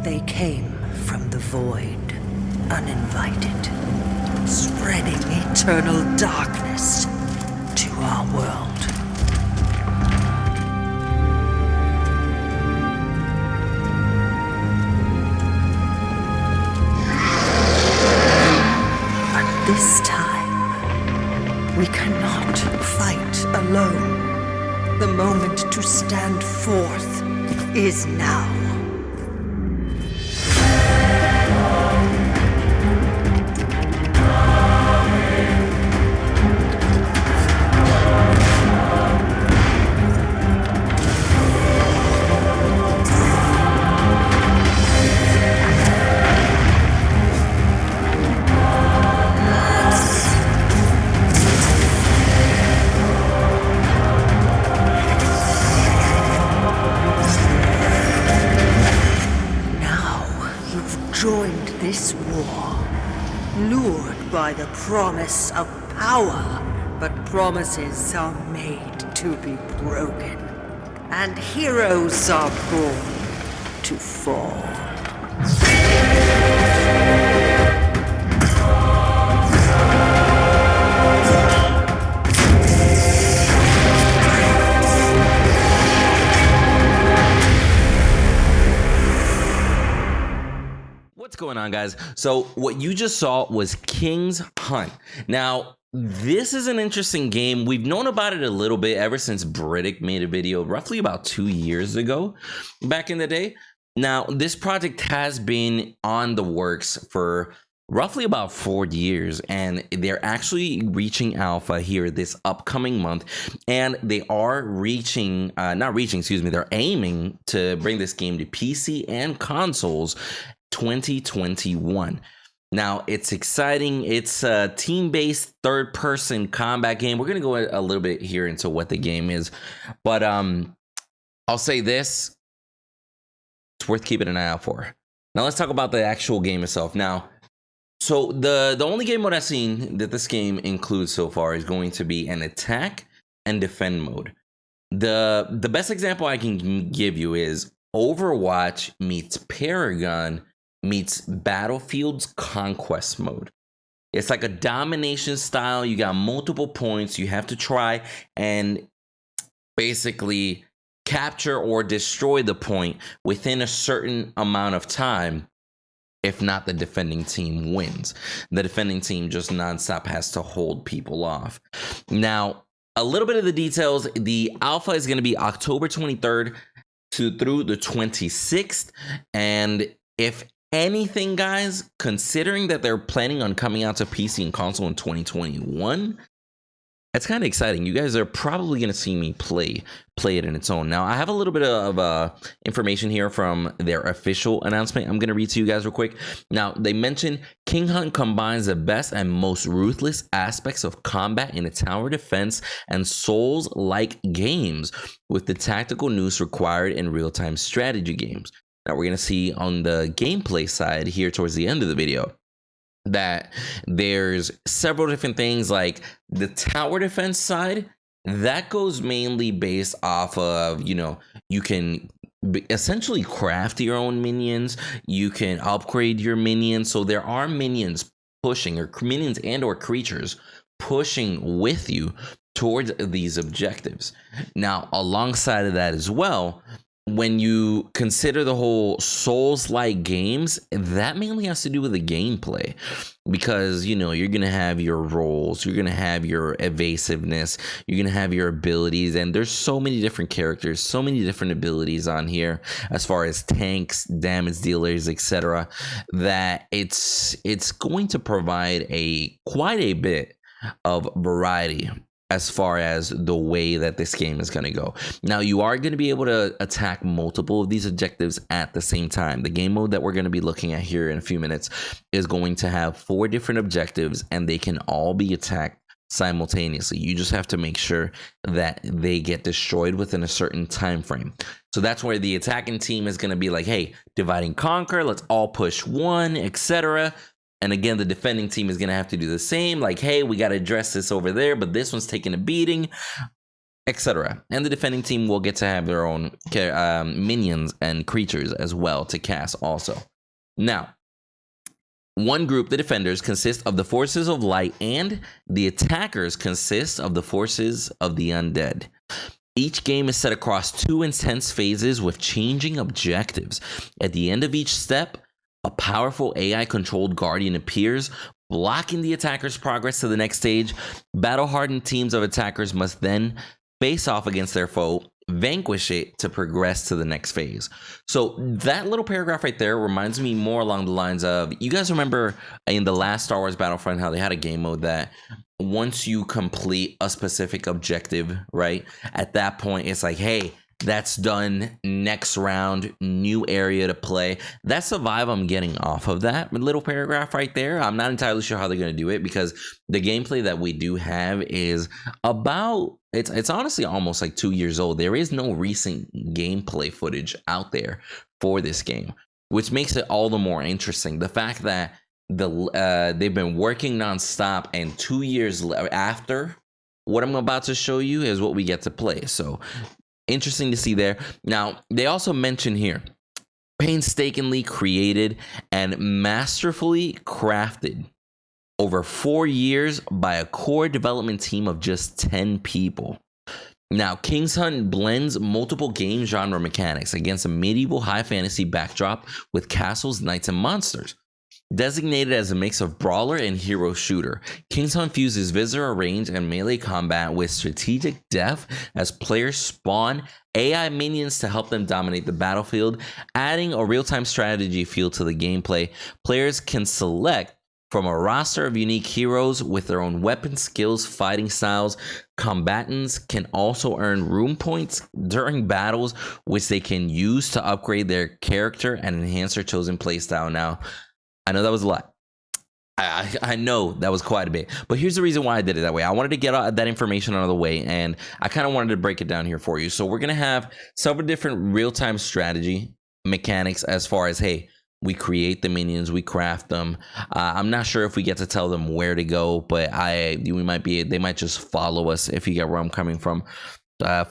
They came from the void, uninvited, spreading eternal darkness to our world. But this time, we cannot fight alone. The moment to stand forth is now. Joined this war, lured by the promise of power, but promises are made to be broken, and heroes are born to fall. What's going on, guys? So what you just saw was Kingshunt. Now, this is an interesting game. We've known about it a little bit ever since Murdock made a video roughly about 2 years ago back in the day. Now, this project has been on the works for roughly about 4 years, and they're actually reaching alpha here this upcoming month, and they are they're aiming to bring this game to PC and consoles 2021. Now, it's exciting. It's a team-based third-person combat game. We're going to go a little bit here into what the game is, but I'll say this: it's worth keeping an eye out for. Now, let's talk about the actual game itself. Now, so the only game mode I've seen that this game includes so far is going to be an attack and defend mode. The best example I can give you is Overwatch meets Paragon meets Battlefield's Conquest mode. It's like a domination style. You got multiple points. You have to try and basically capture or destroy the point within a certain amount of time. If not, the defending team wins. The defending team just nonstop has to hold people off. Now, a little bit of the details. The alpha is going to be October 23rd through the 26th. And if anything, guys, considering that they're planning on coming out to PC and console in 2021, that's kind of exciting. You guys are probably going to see me play it in its own. Now, I have a little bit of information here from their official announcement. I'm going to read to you guys real quick. Now, they mentioned Kingshunt combines the best and most ruthless aspects of combat in a tower defense and Souls-like games with the tactical nous required in real-time strategy games. Now, we're going to see on the gameplay side here towards the end of the video that there's several different things, like the tower defense side that goes mainly based off of, you can essentially craft your own minions. You can upgrade your minions. So there are minions pushing, or minions and or creatures pushing with you towards these objectives. Now, alongside of that as well, when you consider the whole Souls-like games, that mainly has to do with the gameplay, because you're going to have your roles, you're going to have your evasiveness, you're going to have your abilities, and there's so many different characters, so many different abilities on here as far as tanks, damage dealers, etc., that it's going to provide quite a bit of variety as far as the way that this game is going to go. Now, you are going to be able to attack multiple of these objectives at the same time. The game mode that we're going to be looking at here in a few minutes is going to have 4 different objectives, and they can all be attacked simultaneously. You just have to make sure that they get destroyed within a certain time frame. So that's where the attacking team is going to be like, hey, divide and conquer, let's all push one, etc. And again, the defending team is going to have to do the same. Like, hey, we got to address this over there, but this one's taking a beating, etc. And the defending team will get to have their own minions and creatures as well to cast also. Now, one group, the defenders, consists of the forces of light, and the attackers consist of the forces of the undead. Each game is set across 2 intense phases with changing objectives. At the end of each step, a powerful AI-controlled guardian appears, blocking the attacker's progress to the next stage. Battle-hardened teams of attackers must then face off against their foe, vanquish it to progress to the next phase. So that little paragraph right there reminds me more along the lines of, you guys remember in the last Star Wars Battlefront how they had a game mode that once you complete a specific objective, right, at that point it's like, hey, that's done, next round, new area to play. That's the vibe I'm getting off of that little paragraph right there. I'm not entirely sure how they're going to do it, because the gameplay that we do have is about, it's honestly almost like 2 years old. There is no recent gameplay footage out there for this game, which makes it all the more interesting. The fact that they've been working nonstop, and 2 years after what I'm about to show you is what we get to play. So interesting to see there. Now, they also mention here, painstakingly created and masterfully crafted over 4 years by a core development team of just 10 people. Now, Kingshunt blends multiple game genre mechanics against a medieval high fantasy backdrop with castles, knights, and monsters. Designated as a mix of brawler and hero shooter, Kingshunt fuses visitor range and melee combat with strategic depth as players spawn AI minions to help them dominate the battlefield, adding a real-time strategy feel to the gameplay. Players can select from a roster of unique heroes with their own weapon skills, fighting styles. Combatants can also earn rune points during battles, which they can use to upgrade their character and enhance their chosen playstyle. Now, I know that was a lot. I know that was quite a bit, but here's the reason why I did it that way. I wanted to get that information out of the way, and I kind of wanted to break it down here for you. So we're going to have several different real-time strategy mechanics as far as, hey, we create the minions, we craft them. I'm not sure if we get to tell them where to go, but they might just follow us, if you get where I'm coming from.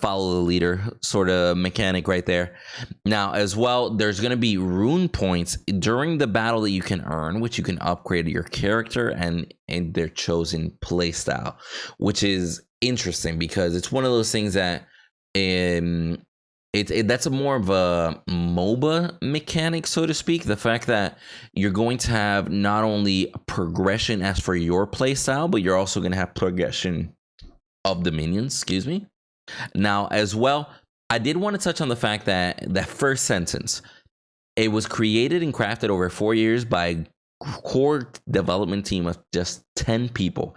Follow the leader sort of mechanic right there. Now, as well, there's going to be rune points during the battle that you can earn, which you can upgrade your character and their chosen playstyle, which is interesting because it's one of those things that that's a more of a MOBA mechanic, so to speak. The fact that you're going to have not only progression as for your playstyle, but you're also going to have progression of the minions, excuse me. Now, as well, I did want to touch on the fact that that first sentence, it was created and crafted over 4 years by a core development team of just 10 people.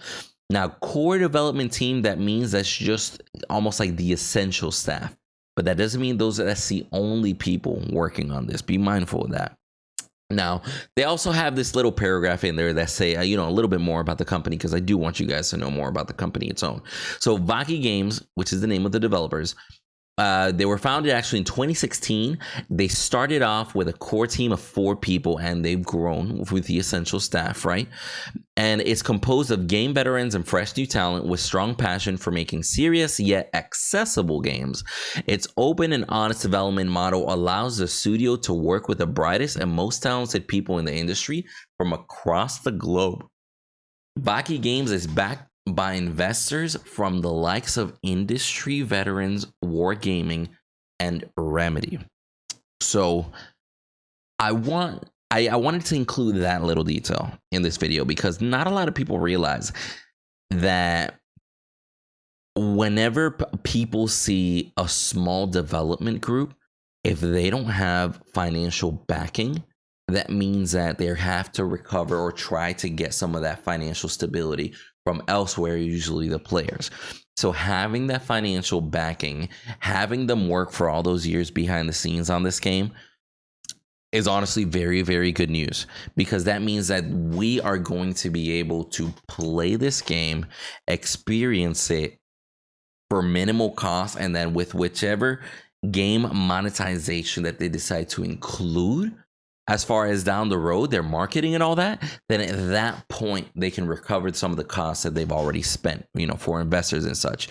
Now, core development team, that means that's just almost like the essential staff. But that doesn't mean that's the only people working on this. Be mindful of that. Now, they also have this little paragraph in there that say, a little bit more about the company, because I do want you guys to know more about the company its own. So Vaki Games, which is the name of the developers, they were founded actually in 2016. They started off with a core team of 4 people, and they've grown with the essential staff, right? And it's composed of game veterans and fresh new talent with strong passion for making serious yet accessible games. Its open and honest development model allows the studio to work with the brightest and most talented people in the industry from across the globe. Vaki Games is backed by investors from the likes of industry veterans, Wargaming, and Remedy. So I wanted to include that little detail in this video, because not a lot of people realize that whenever people see a small development group, if they don't have financial backing, that means that they have to recover or try to get some of that financial stability from elsewhere, usually the players. So having that financial backing, having them work for all those years behind the scenes on this game is honestly very, very good news, because that means that we are going to be able to play this game, experience it for minimal cost, and then with whichever game monetization that they decide to include as far as down the road, their marketing and all that, then at that point they can recover some of the costs that they've already spent, for investors and such.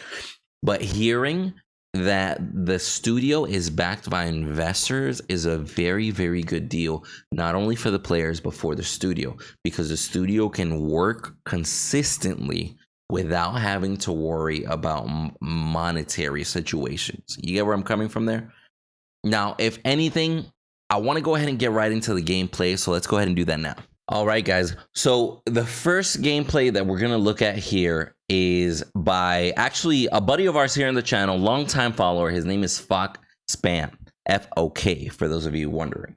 But hearing that the studio is backed by investors is a very, very good deal, not only for the players, but for the studio, because the studio can work consistently without having to worry about monetary situations. You get where I'm coming from there? Now, if anything, I want to go ahead and get right into the gameplay, so let's go ahead and do that now. All right, guys. So the first gameplay that we're going to look at here is by actually a buddy of ours here on the channel, longtime follower. His name is Fok Spam, F-O-K, for those of you wondering.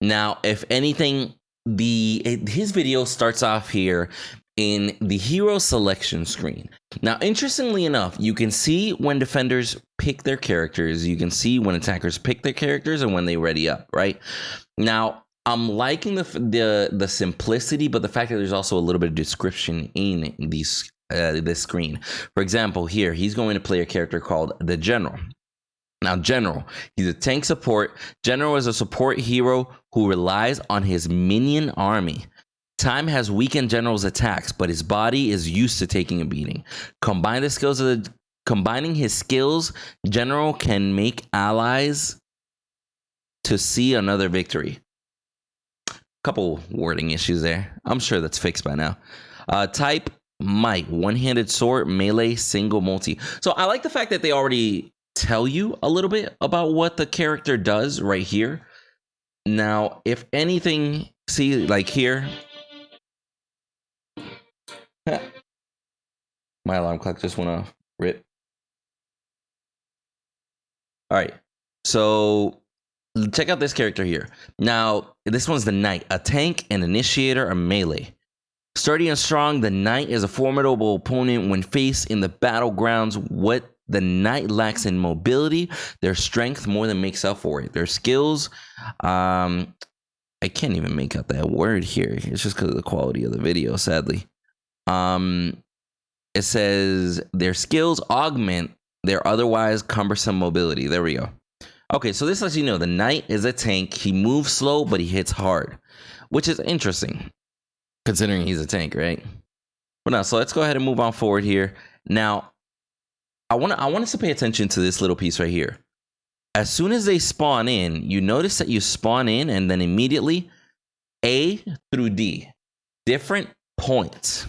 Now, if anything, his video starts off here in the hero selection screen. Now, interestingly enough, you can see when defenders pick their characters. You can see when attackers pick their characters and when they ready up, right? Now, I'm liking the simplicity, but the fact that there's also a little bit of description in this screen. For example, here, he's going to play a character called the General. Now, General, he's a tank support. General is a support hero who relies on his minion army. Time has weakened General's attacks, but his body is used to taking a beating. Combining his skills, General can make allies to see another victory. Couple wording issues there. I'm sure that's fixed by now. Type, might, one-handed sword, melee, single, multi. So I like the fact that they already tell you a little bit about what the character does right here. Now, if anything, see, like here. My alarm clock just went off. Rip. All right. So check out this character here. Now, this one's the Knight, a tank, an initiator, a melee. Sturdy and strong, the Knight is a formidable opponent when faced in the battlegrounds. What the Knight lacks in mobility, their strength more than makes up for it. Their skills, I can't even make out that word here. It's just because of the quality of the video, sadly. It says their skills augment their otherwise cumbersome mobility. There we go. Okay, so this lets you know the Knight is a tank. He moves slow, but he hits hard, which is interesting considering he's a tank, right? But now, so let's go ahead and move on forward here. Now, I want us to pay attention to this little piece right here. As soon as they spawn in, you notice that you spawn in and then immediately A through D, different points.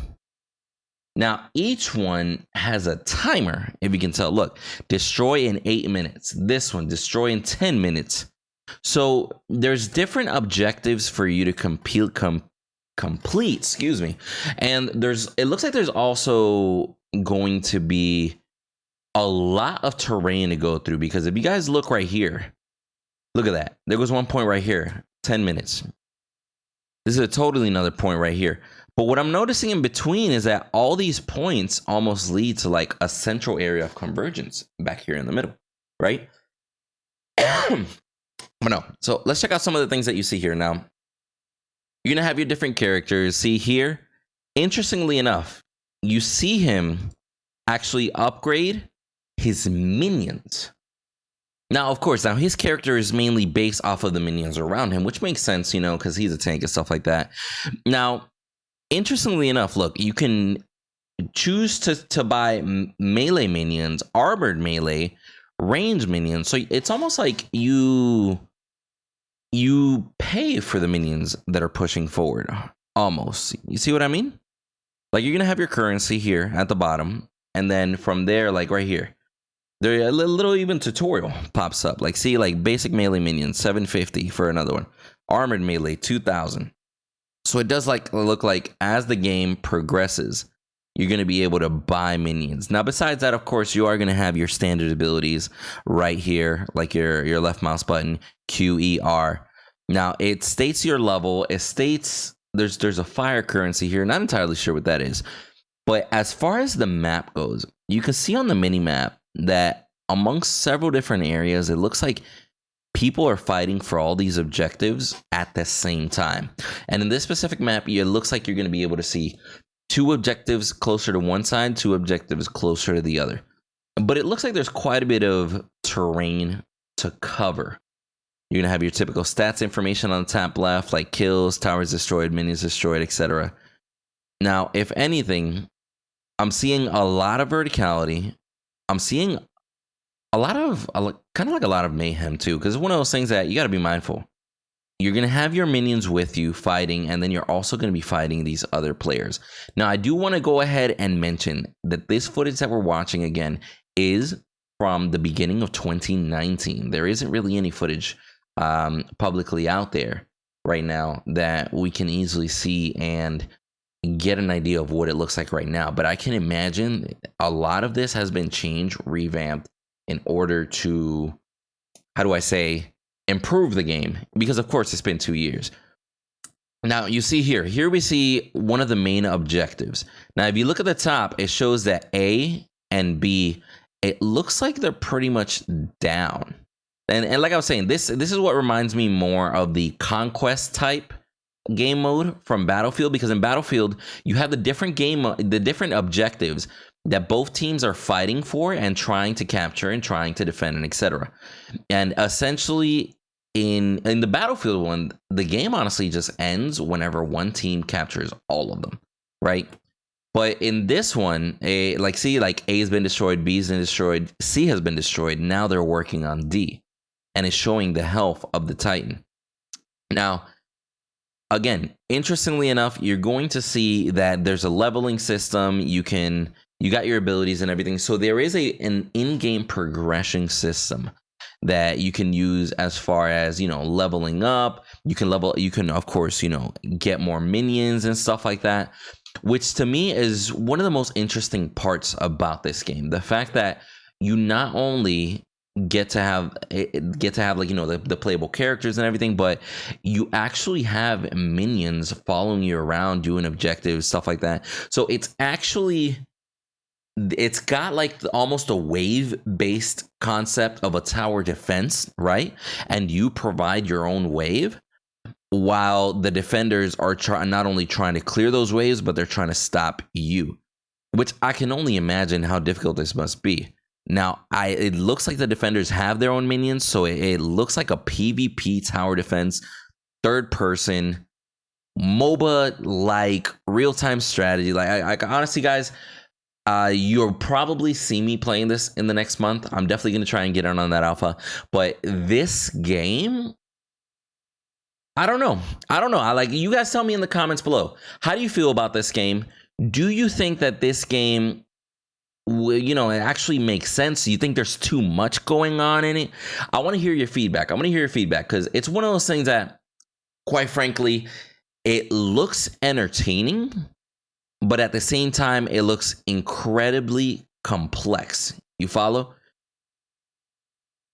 Now, each one has a timer, if you can tell. Look, destroy in 8 minutes. This one, destroy in 10 minutes. So there's different objectives for you to complete, excuse me. And it looks like there's also going to be a lot of terrain to go through, because if you guys look right here, look at that. There goes one point right here, 10 minutes. This is a totally another point right here. But what I'm noticing in between is that all these points almost lead to like a central area of convergence back here in the middle, right? But no, so let's check out some of the things that you see here. Now, you're gonna have your different characters. See here, interestingly enough, you see him actually upgrade his minions. Now, of course, his character is mainly based off of the minions around him, which makes sense, you know, because he's a tank and stuff like that. Now, interestingly enough, look, you can choose to buy melee minions, armored melee, range minions. So it's almost like you pay for the minions that are pushing forward, almost. You see what I mean? Like, you're going to have your currency here at the bottom, and then from there, like right here, there a little even tutorial pops up. Like, see, like basic melee minions, 750 for another one. Armored melee, 2,000. So it does like look like as the game progresses, you're going to be able to buy minions. Now, besides that, of course, you are going to have your standard abilities right here, like your left mouse button, QER. Now, it states your level. It states there's a fire currency here. Not entirely sure what that is. But as far as the map goes, you can see on the mini map that amongst several different areas, it looks like people are fighting for all these objectives at the same time. And in this specific map, it looks like you're going to be able to see 2 objectives closer to one side, 2 objectives closer to the other. But it looks like there's quite a bit of terrain to cover. You're going to have your typical stats information on the top left, like kills, towers destroyed, minions destroyed, etc. Now, if anything, I'm seeing a lot of verticality, I'm seeing a lot of kind of like a lot of mayhem too, because it's one of those things that you got to be mindful. You're going to have your minions with you fighting, and then you're also going to be fighting these other players. Now, I do want to go ahead and mention that this footage that we're watching again is from the beginning of 2019. There isn't really any footage publicly out there right now that we can easily see and get an idea of what it looks like right now. But I can imagine a lot of this has been changed, revamped in order to, how do I say, improve the game, because of course it's been 2 years. Now you see here we see one of the main objectives. Now if you look at the top, it shows that A and B, it looks like they're pretty much down. And like I was saying, this is what reminds me more of the conquest type game mode from Battlefield, because in Battlefield you have the different objectives that both teams are fighting for and trying to capture and trying to defend and etc. And essentially in the Battlefield one, the game honestly just ends whenever one team captures all of them, right? But in this one, A has been destroyed, B has been destroyed, C has been destroyed. Now they're working on D, and it's showing the health of the Titan. Now, again, interestingly enough, you're going to see that there's a leveling system. You got your abilities and everything. So there is an in-game progression system that you can use as far as, leveling up. You can of course, get more minions and stuff like that, which to me is one of the most interesting parts about this game. The fact that you not only get to have the playable characters and everything, but you actually have minions following you around doing objectives, stuff like that. So it's got like almost a wave based concept of a tower defense, right? And you provide your own wave while the defenders are not only trying to clear those waves, but they're trying to stop you, which I can only imagine how difficult this must be. Now, it looks like the defenders have their own minions, so it looks like a PvP tower defense, third person, MOBA, like real-time strategy. Like, honestly, guys, you'll probably see me playing this in the next month. I'm definitely going to try and get on that alpha. But this game, I don't know. You guys tell me in the comments below. How do you feel about this game? Do you think that this game, it actually makes sense? Do you think there's too much going on in it? I want to hear your feedback. Because it's one of those things that, quite frankly, it looks entertaining, but at the same time, it looks incredibly complex. You follow?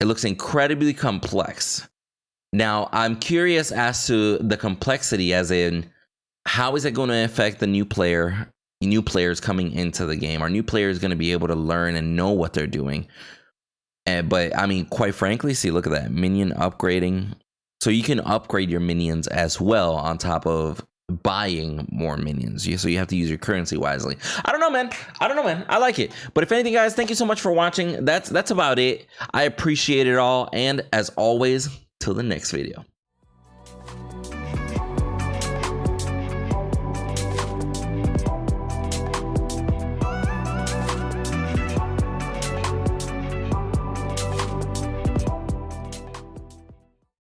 It looks incredibly complex. Now, I'm curious as to the complexity, as in, how is it going to affect the new players coming into the game? Are new players going to be able to learn and know what they're doing? But I mean, quite frankly, see, look at that minion upgrading. So you can upgrade your minions as well on top of buying more minions. So you have to use your currency wisely. I don't know, man. I like it. But if anything, guys, thank you so much for watching. That's about it. I appreciate it all. And as always, till the next video.